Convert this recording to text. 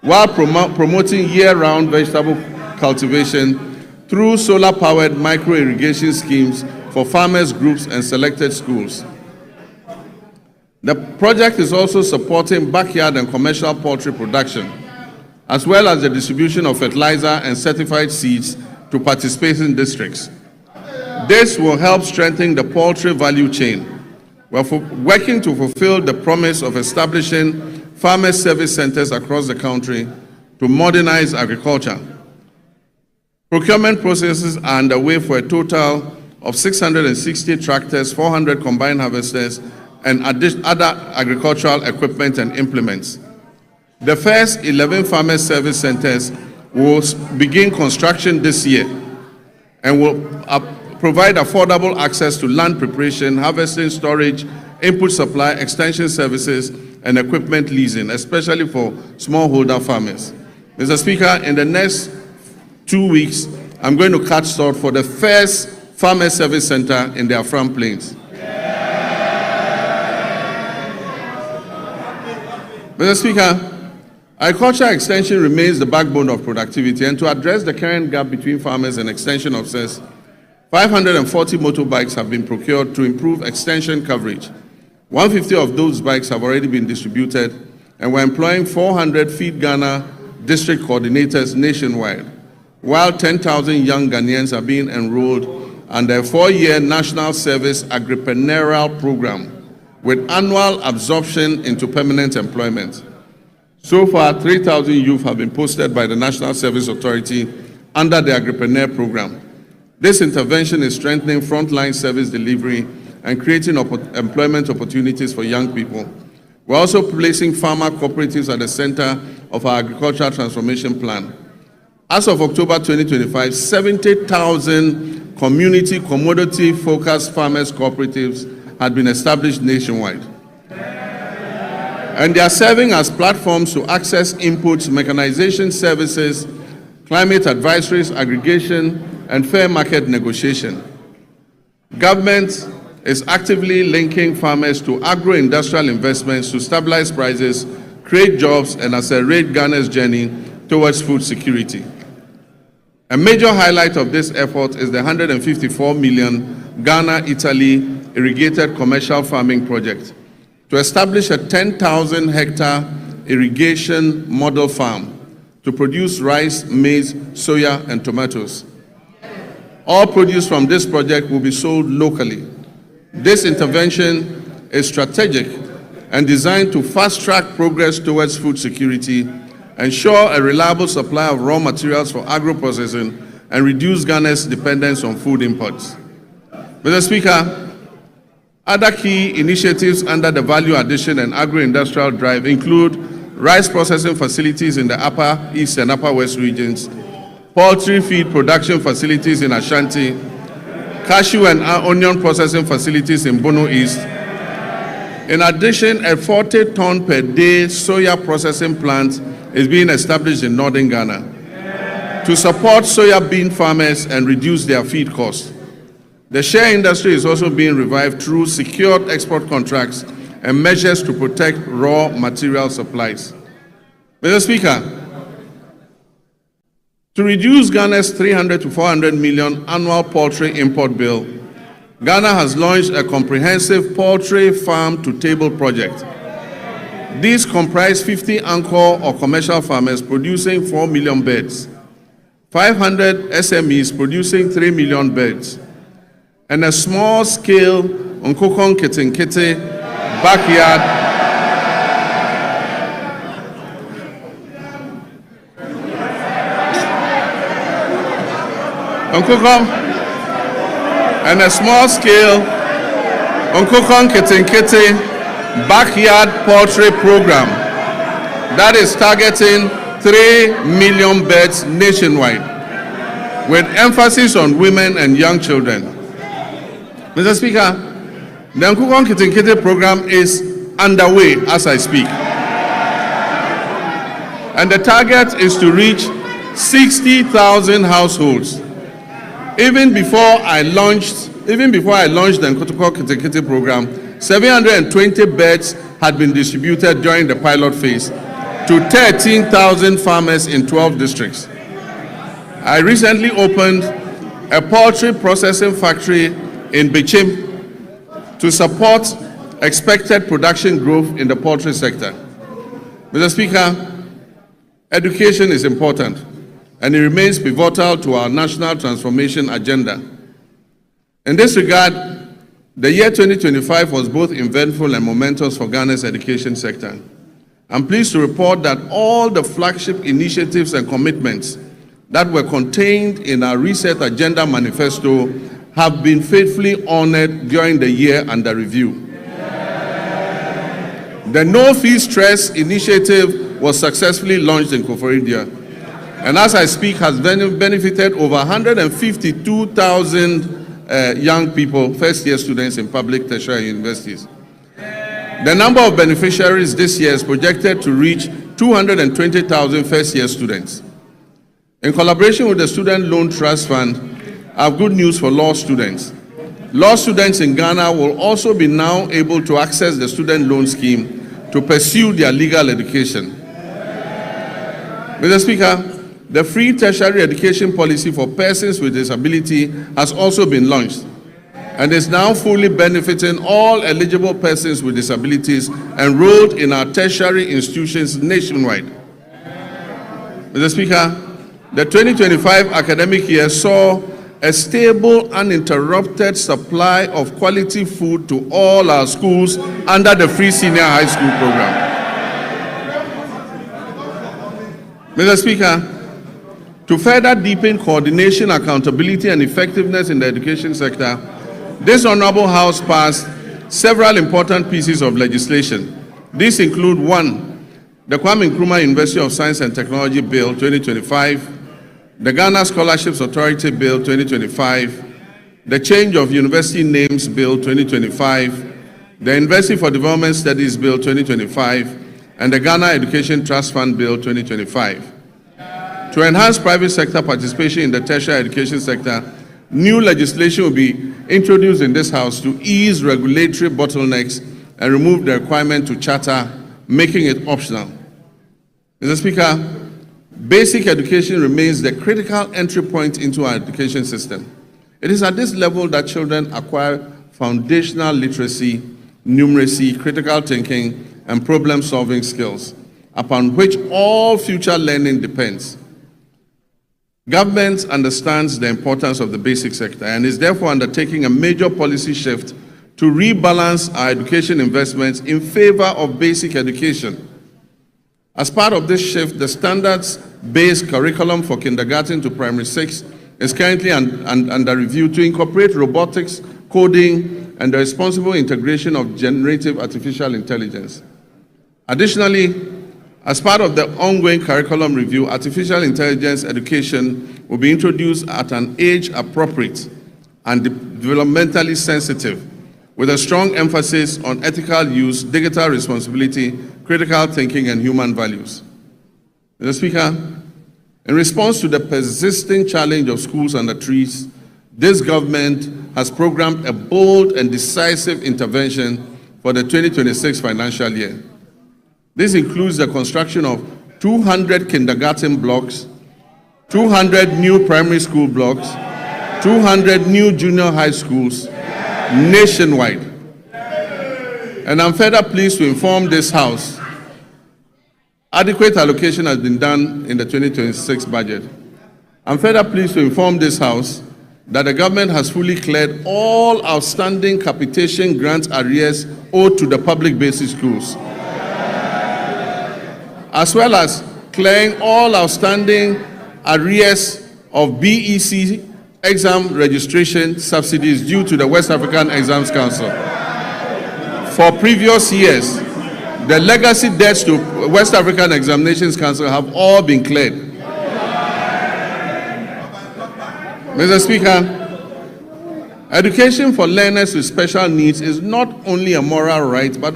while promoting year-round vegetable cultivation through solar-powered micro-irrigation schemes for farmers groups and selected schools. The project is also supporting backyard and commercial poultry production, as well as the distribution of fertilizer and certified seeds to participating districts. This will help strengthen the poultry value chain. We're working to fulfill the promise of establishing farmer service centers across the country to modernize agriculture. Procurement processes are underway for a total of 660 tractors, 400 combine harvesters, and other agricultural equipment and implements. The first 11 farmer service centers will begin construction this year and will provide affordable access to land preparation, harvesting, storage, input supply, extension services, and equipment leasing, especially for smallholder farmers. Mr. Speaker, in the next 2 weeks, I'm going to cut short for the first farmer service center in the Afram Plains. Mr. Speaker, agriculture extension remains the backbone of productivity, and to address the current gap between farmers and extension officers, 540 motorbikes have been procured to improve extension coverage. 150 of those bikes have already been distributed, and we're employing 400 Feed Ghana district coordinators nationwide, while 10,000 young Ghanaians are being enrolled under a 4-year national service agripreneurial program with annual absorption into permanent employment. So far, 3,000 youth have been posted by the National Service Authority under the Agripreneur program. This intervention is strengthening frontline service delivery and creating employment opportunities for young people. We're also placing farmer cooperatives at the center of our agricultural transformation plan. As of October 2025, 70,000 community commodity-focused farmers cooperatives had been established nationwide. And they are serving as platforms to access inputs, mechanization services, climate advisories, aggregation, and fair market negotiation. Government is actively linking farmers to agro-industrial investments to stabilize prices, create jobs, and accelerate Ghana's journey towards food security. A major highlight of this effort is the 154 million Ghana-Italy irrigated commercial farming project to establish a 10,000 hectare irrigation model farm to produce rice, maize, soya, and tomatoes. All produce from this project will be sold locally. This intervention is strategic and designed to fast-track progress towards food security, ensure a reliable supply of raw materials for agro-processing, and reduce Ghana's dependence on food imports. Mr. Speaker, other key initiatives under the Value Addition and Agro-Industrial Drive include rice processing facilities in the Upper East and Upper West regions, poultry feed production facilities in Ashanti, cashew and onion processing facilities in Bono East. In addition, a 40-ton per day soya processing plant is being established in northern Ghana to support soya bean farmers and reduce their feed costs. The share industry is also being revived through secured export contracts and measures to protect raw material supplies. Mr. Speaker, to reduce Ghana's 300 to 400 million annual poultry import bill, Ghana has launched a comprehensive poultry farm-to-table project. These comprise 50 anchor or commercial farmers producing 4 million birds, 500 SMEs producing 3 million birds, and a small-scale Nkokon Kitinkiti backyard and a small-scale Nkokon Kitinkiti backyard poultry program that is targeting 3 million birds nationwide, with emphasis on women and young children. Mr. Speaker, the Nkokon Kitinkiti program is underway as I speak. And the target is to reach 60,000 households. Even before I launched the Nkokon Kitinkiti program, 720 birds had been distributed during the pilot phase, to 13,000 farmers in 12 districts. I recently opened a poultry processing factory in Bichim to support expected production growth in the poultry sector. Mr. Speaker, education is important and it remains pivotal to our national transformation agenda. In this regard, the year 2025 was both eventful and momentous for Ghana's education sector. I'm pleased to report that all the flagship initiatives and commitments that were contained in our Reset Agenda Manifesto have been faithfully honored during the year under review. The No Fee Stress initiative was successfully launched in Koforidua, and as I speak has benefited over 152,000 young people, first-year students in public tertiary universities. The number of beneficiaries this year is projected to reach 220,000 first-year students. In collaboration with the Student Loan Trust Fund, I have good news for law students. Law students in Ghana will also be now able to access the student loan scheme to pursue their legal education. Mr. Speaker, the free tertiary education policy for persons with disability has also been launched and is now fully benefiting all eligible persons with disabilities enrolled in our tertiary institutions nationwide. Mr. Speaker, the 2025 academic year saw a stable, uninterrupted supply of quality food to all our schools under the free senior high school program. Mr. Speaker, to further deepen coordination, accountability, and effectiveness in the education sector, this Honorable House passed several important pieces of legislation. These include: 1, the Kwame Nkrumah University of Science and Technology Bill 2025, the Ghana Scholarships Authority Bill 2025, the Change of University Names Bill 2025, the University for Development Studies Bill 2025, and the Ghana Education Trust Fund Bill 2025. To enhance private sector participation in the tertiary education sector, new legislation will be introduced in this House to ease regulatory bottlenecks and remove the requirement to charter, making it optional. Mr. Speaker, basic education remains the critical entry point into our education system. It is at this level that children acquire foundational literacy, numeracy, critical thinking, and problem-solving skills, upon which all future learning depends. Government understands the importance of the basic sector and is therefore undertaking a major policy shift to rebalance our education investments in favor of basic education. As part of this shift, the standards-based curriculum for kindergarten to primary 6 is currently under review to incorporate robotics, coding, and the responsible integration of generative artificial intelligence. Additionally, as part of the ongoing curriculum review, artificial intelligence education will be introduced at an age appropriate and developmentally sensitive, with a strong emphasis on ethical use, digital responsibility, critical thinking, and human values. Mr. Speaker, in response to the persisting challenge of schools under trees, this government has programmed a bold and decisive intervention for the 2026 financial year. This includes the construction of 200 kindergarten blocks, 200 new primary school blocks, 200 new junior high schools nationwide. And I'm further pleased to inform this House, adequate allocation has been done in the 2026 budget. I'm further pleased to inform this House that the government has fully cleared all outstanding capitation grant arrears owed to the public basic schools, as well as clearing all outstanding arrears of BEC exam registration subsidies due to the West African Exams Council. For previous years, the legacy debts to West African Examinations Council have all been cleared. Mr. Speaker, education for learners with special needs is not only a moral right, but